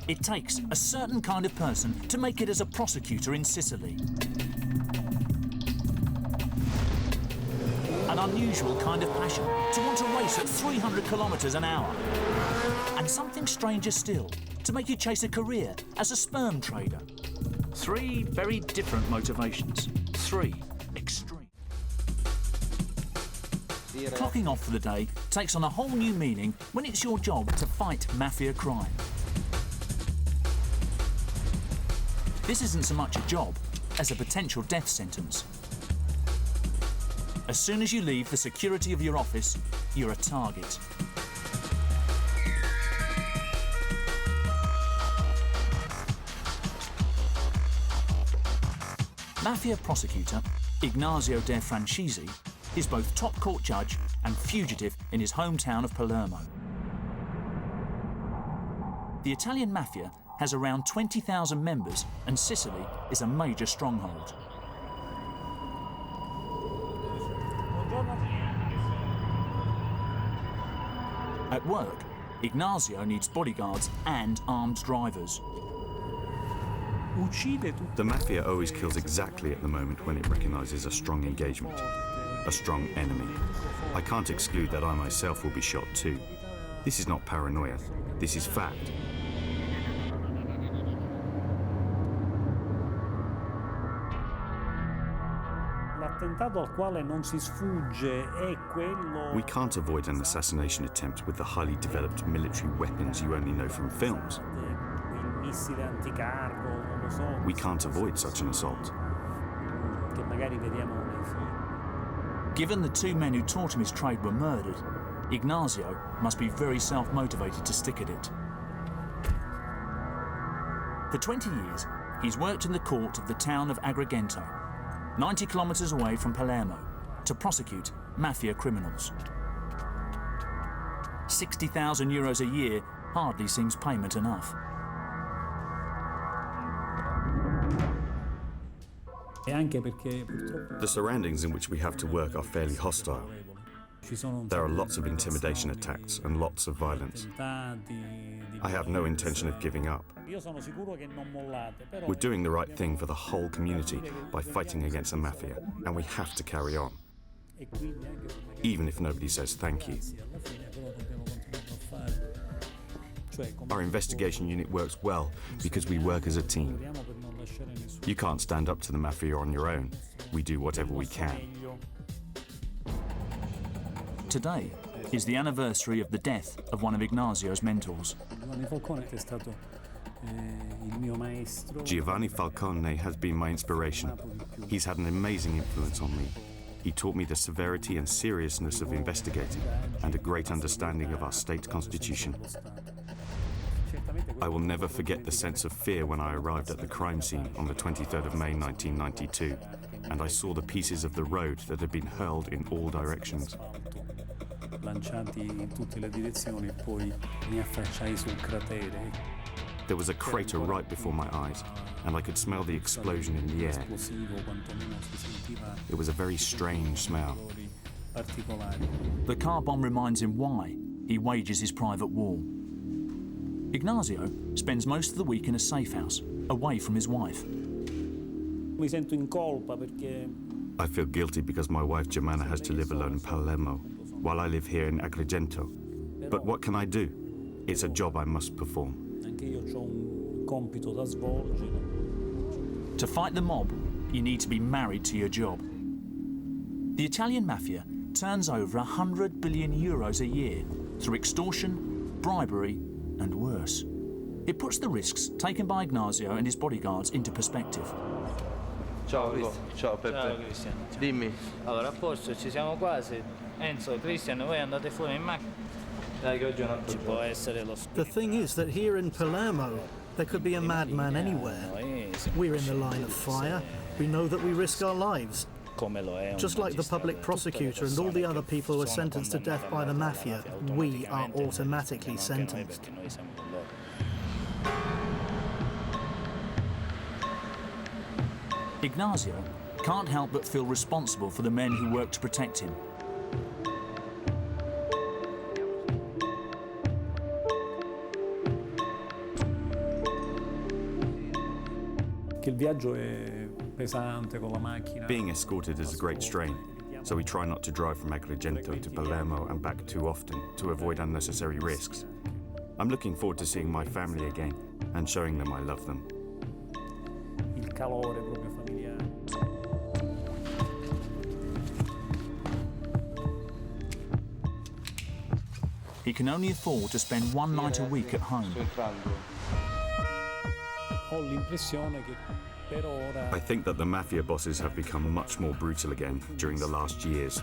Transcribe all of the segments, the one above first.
It takes a certain kind of person to make it as a prosecutor in Sicily. An unusual kind of passion to want to race at 300 kilometres an hour. And something stranger still, to make you chase a career as a sperm trader. Three very different motivations. Three extreme. Clocking off for the day takes on a whole new meaning when it's your job to fight mafia crime. This isn't so much a job as a potential death sentence. As soon as you leave the security of your office, you're a target. Mafia prosecutor Ignacio De Franchisi is both top court judge and fugitive in his hometown of Palermo. The Italian mafia has around 20,000 members, and Sicily is a major stronghold. At work, Ignacio needs bodyguards and armed drivers. The mafia always kills exactly at the moment when it recognises a strong engagement, a strong enemy. I can't exclude that I myself will be shot too. This is not paranoia, this is fact. We can't avoid an assassination attempt with the highly developed military weapons you only know from films. We can't avoid such an assault. Given the two men who taught him his trade were murdered, Ignacio must be very self-motivated to stick at it. For 20 years, he's worked in the court of the town of Agrigento, 90 kilometres away from Palermo, to prosecute mafia criminals. €60,000 a year hardly seems payment enough. The surroundings in which we have to work are fairly hostile. There are lots of intimidation attacks and lots of violence. I have no intention of giving up. We're doing the right thing for the whole community by fighting against the mafia, and we have to carry on, even if nobody says thank you. Our investigation unit works well because we work as a team. You can't stand up to the mafia on your own. We do whatever we can. Today is the anniversary of the death of one of Ignazio's mentors. Giovanni Falcone has been my inspiration. He's had an amazing influence on me. He taught me the severity and seriousness of investigating and a great understanding of our state constitution. I will never forget the sense of fear when I arrived at the crime scene on the 23rd of May 1992, and I saw the pieces of the road that had been hurled in all directions. There was a crater right before my eyes, and I could smell the explosion in the air. It was a very strange smell. The car bomb reminds him why he wages his private war. Ignazio spends most of the week in a safe house, away from his wife. I feel guilty because my wife Germana has to live alone in Palermo, while I live here in Agrigento. But what can I do? It's a job I must perform. To fight the mob, you need to be married to your job. The Italian mafia turns over €100 billion a year through extortion, bribery, and worse. It puts the risks taken by Ignazio and his bodyguards into perspective. Ciao Cristian. Ciao Peppe. Ciao Cristian. Dimmi. Allora, a posto, ci siamo quasi. Enzo, Cristian, voi andate fuori in macchina. Dai, che oggi è un altro Ci può essere lo The thing is that here in Palermo, there could be a madman anywhere. We're in the line of fire. We know that we risk our lives. Just like the public prosecutor and all the other people who are sentenced to death by the mafia, we are automatically sentenced. Ignazio can't help but feel responsible for the men who work to protect him. Being escorted is a great strain, so we try not to drive from Agrigento to Palermo and back too often to avoid unnecessary risks. I'm looking forward to seeing my family again and showing them I love them. He can only afford to spend one night a week at home. I think that the mafia bosses have become much more brutal again during the last years.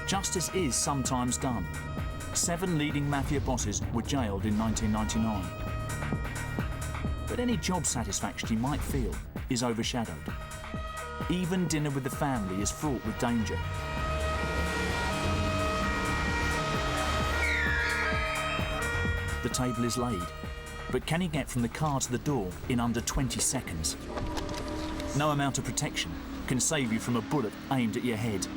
Justice is sometimes done. 7 leading mafia bosses were jailed in 1999. But any job satisfaction you might feel is overshadowed. Even dinner with the family is fraught with danger. The table is laid, but can he get from the car to the door in under 20 seconds? No amount of protection can save you from a bullet aimed at your head.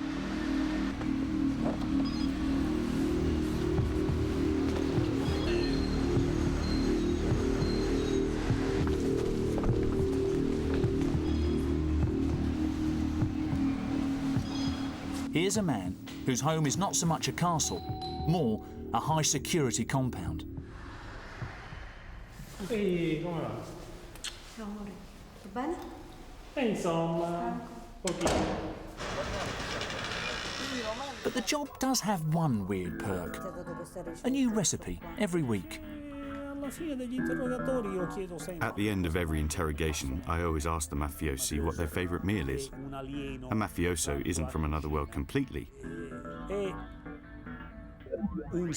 Here's a man whose home is not so much a castle, more a high-security compound. Ehi, come va? Ciao amore, tutto bene? Insomma, pochino. But the job does have one weird perk. A new recipe every week. At the end of every interrogation, I always ask the mafiosi what their favourite meal is. A mafioso isn't from another world completely. And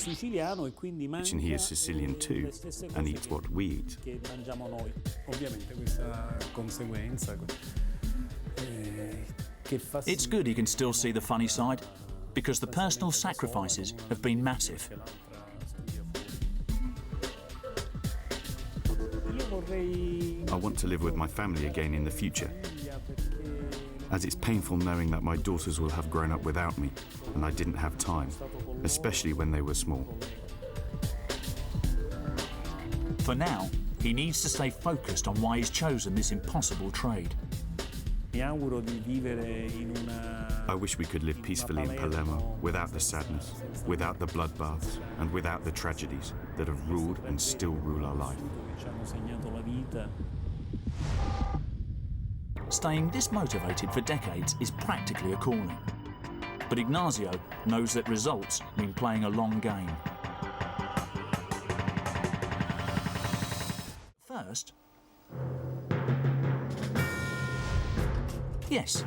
he is Sicilian too, and eats what we eat. It's good he can still see the funny side, because the personal sacrifices have been massive. I want to live with my family again in the future, as it's painful knowing that my daughters will have grown up without me, and I didn't have time, especially when they were small. For now, he needs to stay focused on why he's chosen this impossible trade. I wish we could live peacefully in Palermo, without the sadness, without the bloodbaths, and without the tragedies that have ruled and still rule our life. Staying this motivated for decades is practically a calling. But Ignacio knows that results mean playing a long game. First, yes,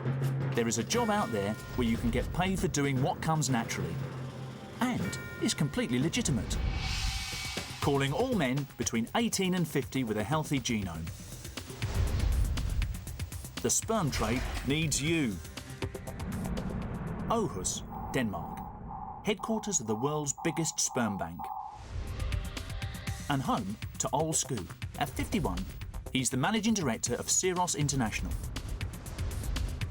there is a job out there where you can get paid for doing what comes naturally, and is completely legitimate. Calling all men between 18 and 50 with a healthy genome. The sperm trade needs you. Aarhus, Denmark, headquarters of the world's biggest sperm bank. And home to Ole Scoop. At 51, he's the managing director of Ceros International.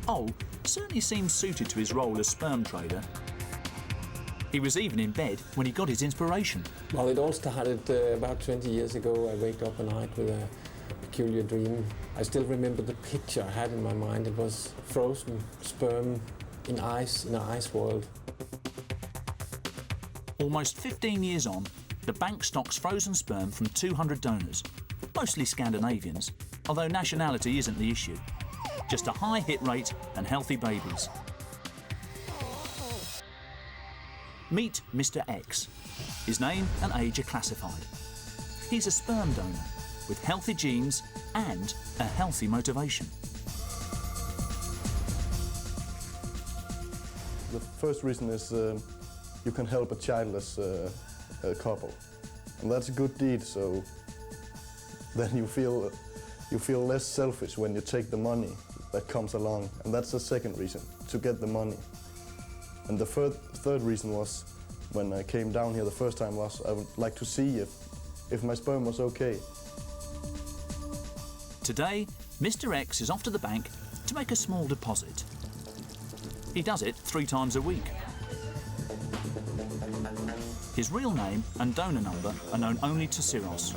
Ole certainly seems suited to his role as sperm trader. He was even in bed when he got his inspiration. Well, it all started about 20 years ago. I waked up one night with a peculiar dream. I still remember the picture I had in my mind. It was frozen sperm in ice, in an ice world. Almost 15 years on, the bank stocks frozen sperm from 200 donors, mostly Scandinavians, although nationality isn't the issue. Just a high hit rate and healthy babies. Meet Mr. X. His name and age are classified. He's a sperm donor with healthy genes and a healthy motivation. The first reason is you can help a childless couple, and that's a good deed. So then you feel less selfish when you take the money that comes along, and that's the second reason, to get the money. And the third reason was, when I came down here the first time, was I would like to see if my sperm was okay. Today, Mr. X is off to the bank to make a small deposit. He does it 3 times a week. His real name and donor number are known only to Siros.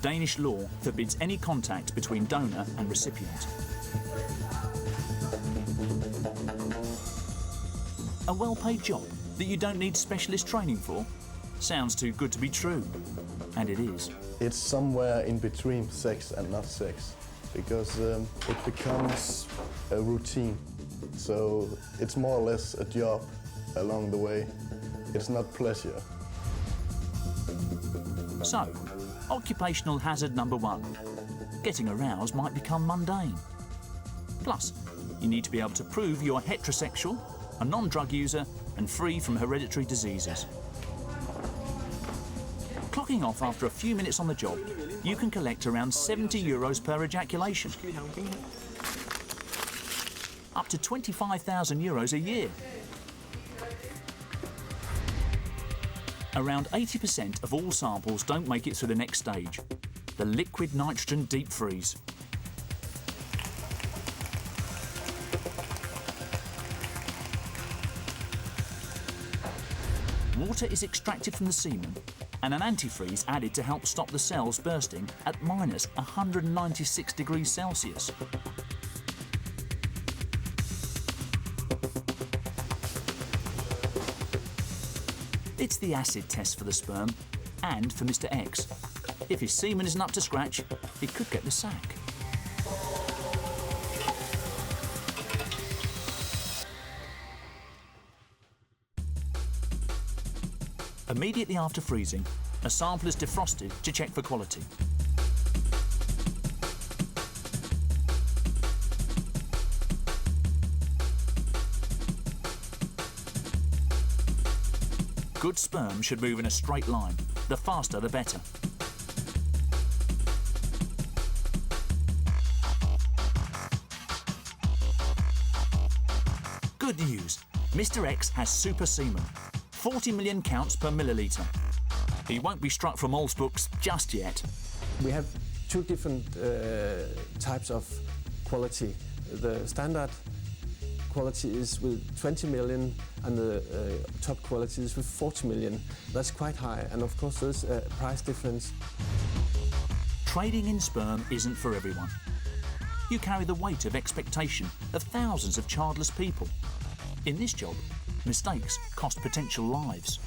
Danish law forbids any contact between donor and recipient. A well-paid job that you don't need specialist training for? Sounds too good to be true. And it is. It's somewhere in between sex and not sex, because it becomes a routine. So it's more or less a job along the way. It's not pleasure. So, occupational hazard number 1. Getting aroused might become mundane. Plus, you need to be able to prove you're heterosexual, a non-drug user, and free from hereditary diseases. Clocking off after a few minutes on the job, you can collect around 70 euros per ejaculation. Up to 25,000 euros a year. Around 80% of all samples don't make it through the next stage, the liquid nitrogen deep freeze. Water is extracted from the semen and an antifreeze added to help stop the cells bursting at minus 196 degrees Celsius. It's the acid test for the sperm and for Mr. X. If his semen isn't up to scratch, he could get the sack. Immediately after freezing, a sample is defrosted to check for quality. Good sperm should move in a straight line. The faster, the better. Good news. Mr. X has super semen. 40 million counts per milliliter. He won't be struck from Ol's books just yet. We have two different types of quality. The standard quality is with 20 million and the top quality is with 40 million. That's quite high, and of course there's a price difference. Trading in sperm isn't for everyone. You carry the weight of expectation of thousands of childless people. In this job, mistakes cost potential lives.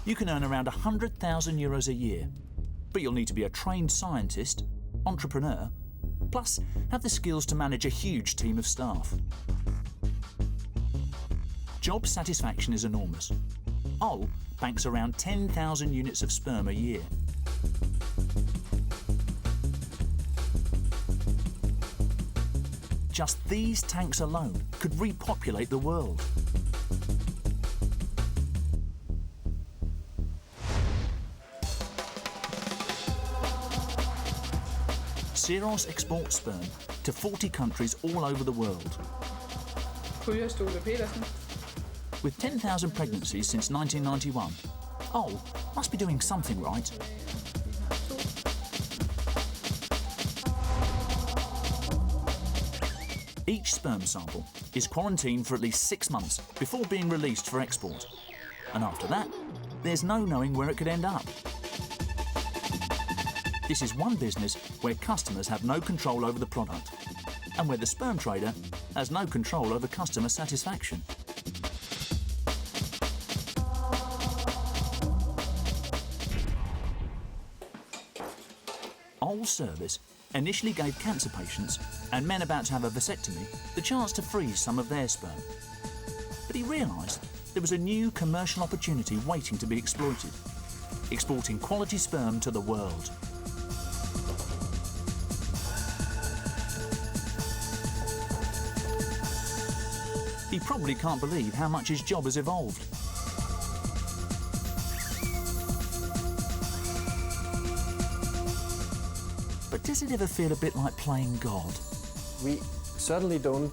You can earn around 100,000 euros a year, but you'll need to be a trained scientist, entrepreneur, plus have the skills to manage a huge team of staff. Job satisfaction is enormous. Ol banks around 10,000 units of sperm a year. Just these tanks alone could repopulate the world. Siros exports sperm to 40 countries all over the world. With 10,000 pregnancies since 1991, Ol must be doing something right. Each sperm sample is quarantined for at least 6 months before being released for export. And after that, there's no knowing where it could end up. This is one business where customers have no control over the product, and where the sperm trader has no control over customer satisfaction. Ol's service initially gave cancer patients and men about to have a vasectomy the chance to freeze some of their sperm. But he realised there was a new commercial opportunity waiting to be exploited, exporting quality sperm to the world. He probably can't believe how much his job has evolved. But does it ever feel a bit like playing God? We certainly don't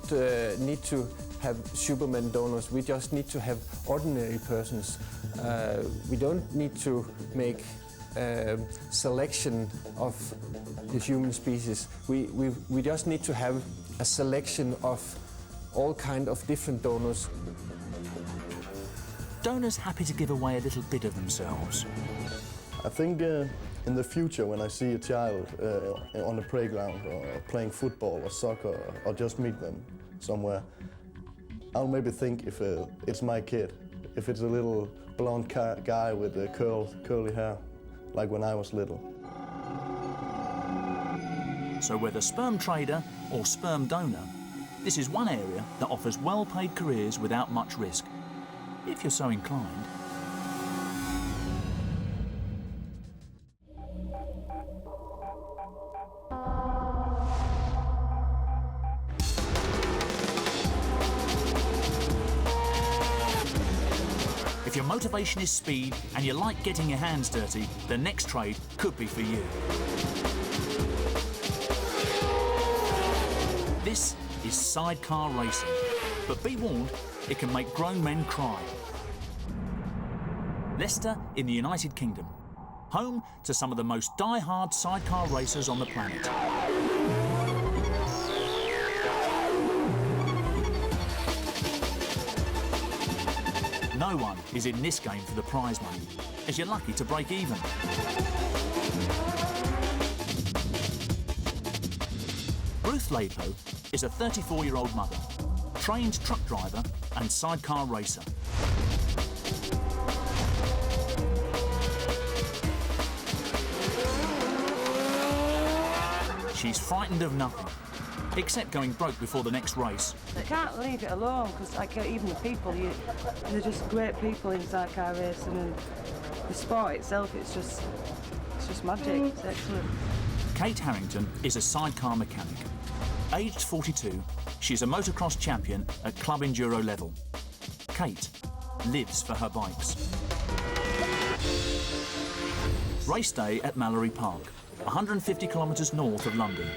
need to have Superman donors. We just need to have ordinary persons. We don't need to make selection of the human species. We just need to have a selection of all kind of different donors. Donors happy to give away a little bit of themselves. I think in the future, when I see a child on the playground or playing football or soccer or just meet them somewhere, I'll maybe think if it's my kid, if it's a little blonde guy with curly hair, like when I was little. So whether sperm trader or sperm donor, this is one area that offers well-paid careers without much risk, if you're so inclined. If your motivation is speed and you like getting your hands dirty, the next trade could be for you. This is sidecar racing, but be warned, it can make grown men cry. Leicester in the United Kingdom, home to some of the most die-hard sidecar racers on the planet. No one is in this game for the prize money, as you're lucky to break even. Ruth Laidlow is a 34-year-old mother, trained truck driver and sidecar racer. She's frightened of nothing, except going broke before the next race. I can't leave it alone, because like, even the people, they're just great people in sidecar racing, and the sport itself, it's just magic. It's excellent. Kate Harrington is a sidecar mechanic. Aged 42, she's a motocross champion at club enduro level. Kate lives for her bikes. Race day at Mallory Park, 150 kilometres north of London.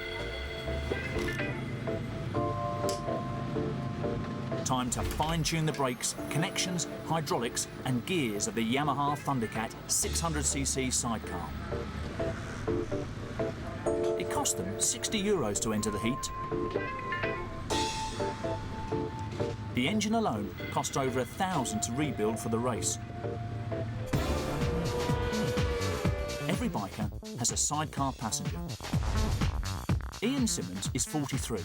Time to fine-tune the brakes, connections, hydraulics and gears of the Yamaha Thundercat 600cc sidecar. It cost them €60 to enter the heat. The engine alone cost over $1,000 to rebuild for the race. Every biker has a sidecar passenger. Ian Simmons is 43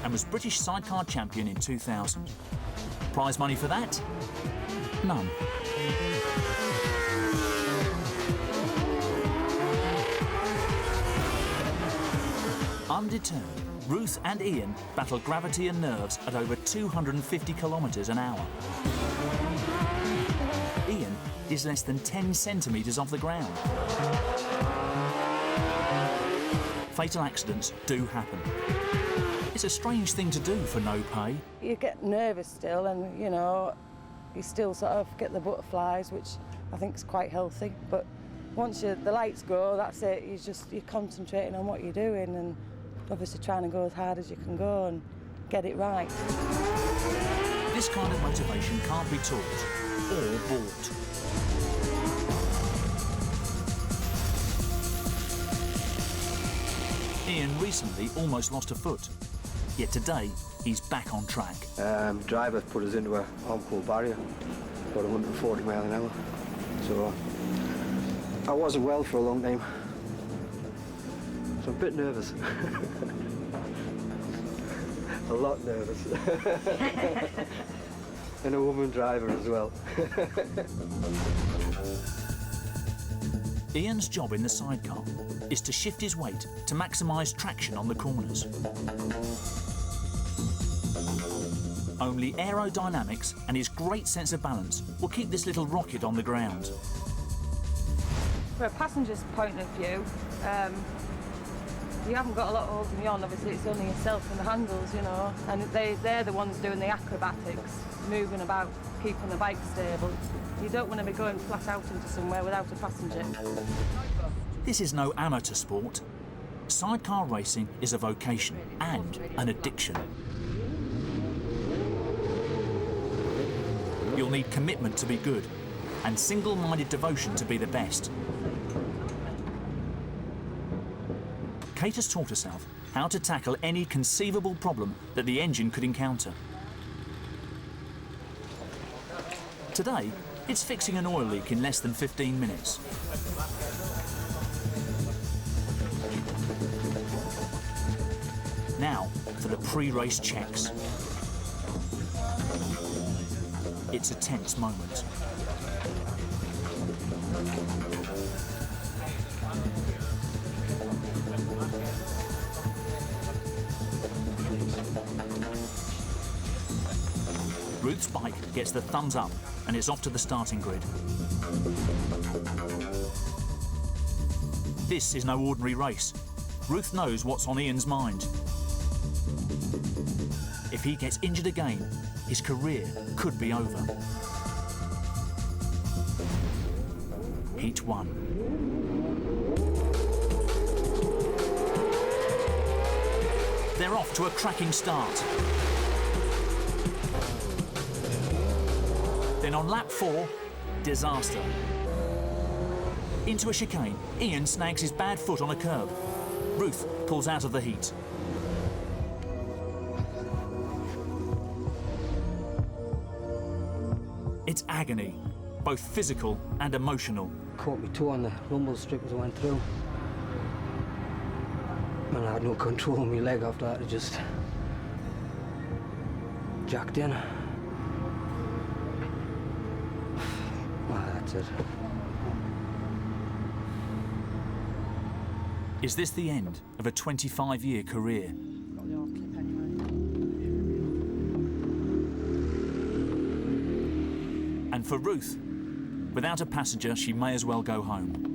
and was British sidecar champion in 2000. Prize money for that? None. Undeterred, Ruth and Ian battle gravity and nerves at over 250 kilometres an hour. Ian is less than 10 centimetres off the ground. Fatal accidents do happen. It's a strange thing to do for no pay. You get nervous still, and you still sort of get the butterflies, which I think is quite healthy. But once the lights go, that's it. You're concentrating on what you're doing, and obviously trying to go as hard as you can go and get it right. This kind of motivation can't be taught or bought. Ian recently almost lost a foot, yet today he's back on track. Driver put us into a untold barrier, about 140 miles an hour. So I wasn't well for a long time. So I'm a bit nervous. A lot nervous. And a woman driver as well. Ian's job in the sidecar is to shift his weight to maximise traction on the corners. Only aerodynamics and his great sense of balance will keep this little rocket on the ground. For a passenger's point of view, you haven't got a lot holding you on. Obviously, it's only yourself and the handles, and they're the ones doing the acrobatics, moving about, keeping the bike stable. You don't want to be going flat out into somewhere without a passenger. This is no amateur sport. Sidecar racing is a vocation and an addiction. You'll need commitment to be good and single-minded devotion to be the best. Kate has taught herself how to tackle any conceivable problem that the engine could encounter. Today, it's fixing an oil leak in less than 15 minutes. Now, for the pre-race checks. It's a tense moment. Ruth's bike gets the thumbs up and it's off to the starting grid. This is no ordinary race. Ruth knows what's on Ian's mind. If he gets injured again, his career could be over. Heat 1. They're off to a cracking start. Then on lap 4, disaster. Into a chicane, Ian snags his bad foot on a curb. Ruth pulls out of the heat. It's agony, both physical and emotional. Caught me toe on the rumble strip as I went through. And I had no control of my leg after that. It just jacked in. That's it. Is this the end of a 25-year career? And for Ruth, without a passenger, she may as well go home.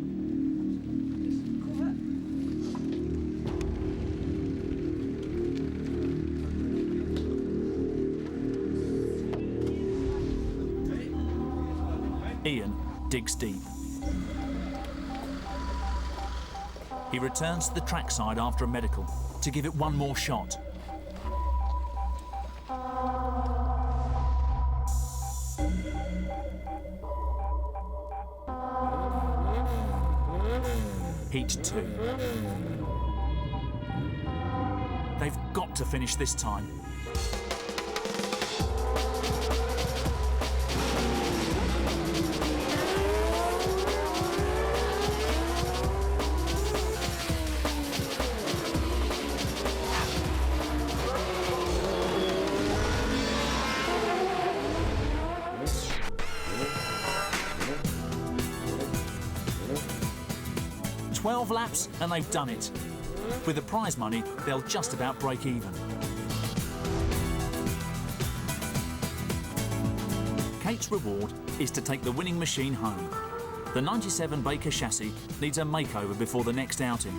Ian digs deep. He returns to the trackside after a medical to give it one more shot. Heat 2. They've got to finish this time. Laps and they've done it. With the prize money, they'll just about break even. Kate's reward is to take the winning machine home. The 97 Baker chassis needs a makeover before the next outing.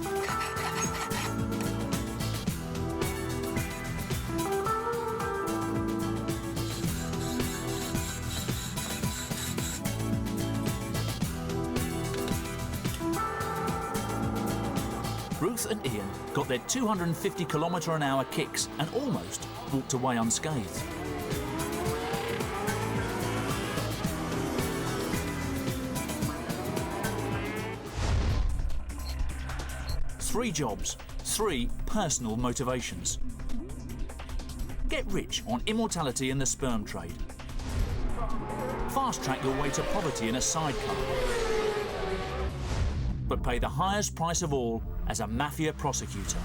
Ruth and Ian got their 250 km/h kicks and almost walked away unscathed. Three jobs, three personal motivations. Get rich on immortality in the sperm trade. Fast track your way to poverty in a sidecar. But pay the highest price of all as a mafia prosecutor.